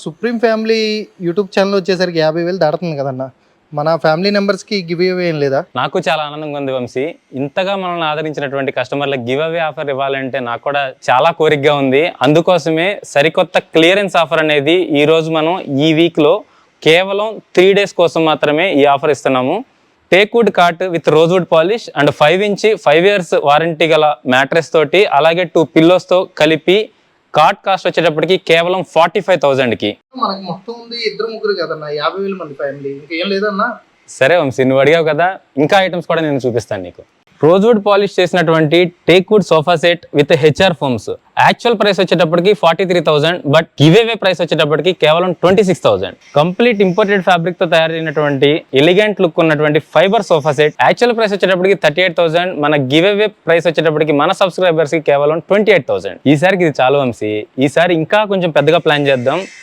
Supreme family YouTube channel వచ్చేసరికి 50,000 దాటుతుంది కదన్న. మన ఫ్యామిలీ మెంబర్స్కి గివ్ అవే ఏం లేదా? నాకు చాలా ఆనందంగా ఉంది వంశీ. ఇంతగా మనల్ని ఆదరించినటువంటి కస్టమర్లకు గివ్ అవే ఆఫర్ ఇవ్వాలంటే నాకు కూడా చాలా కోరికగా ఉంది. అందుకోసమే సరికొత్త క్లియరెన్స్ ఆఫర్ అనేది ఈ రోజు మనం ఈ వీక్లో కేవలం 3 days కోసం మాత్రమే ఈ ఆఫర్ ఇస్తున్నాము. Teakwood cot with rosewood polish and 5 inch 5 years warranty గల మ్యాట్రెస్ తోటి అలాగే 2 pillows తో కలిపి కాట్ కాస్ట్ వచ్చేటప్పటికి కేవలం 45,000కి. మనకి మొత్తం ఉంది 2-3 కదన్న, 50,000 మంది ఫ్యామిలీ, ఇంకేం లేదన్నా. సరే వంశీ, నువ్వు అడిగావు కదా, ఇంకా ఐటమ్స్ కూడా నేను చూపిస్తాను నీకు. రోజ్వుడ్ పాలిష్ చేసినటువంటి teakwood sofa set with HR firms actual price వచ్చేటప్పటికి 43,000, బట్ గివ్ అవే ప్రైస్ వచ్చేటప్పటికి కేవలం 26,000. కంప్లీట్ ఇంపోర్టెడ్ ఫ్యాబ్రిక్ తో తయారైనటువంటి ఎలిగెంట్ లుక్ ఉన్నటువంటి fibre sofa set actual price వచ్చేటప్పటికి 38,000. మన గివ్ అవే ప్రైస్ వచ్చేటప్పటికి మన సబ్స్క్రైబర్స్ కి కేవలం 28,000. ఈసారికి ఇది చాలు వంశీ, ఈసారి ఇంకా కొంచెం పెద్దగా ప్లాన్ చేద్దాం.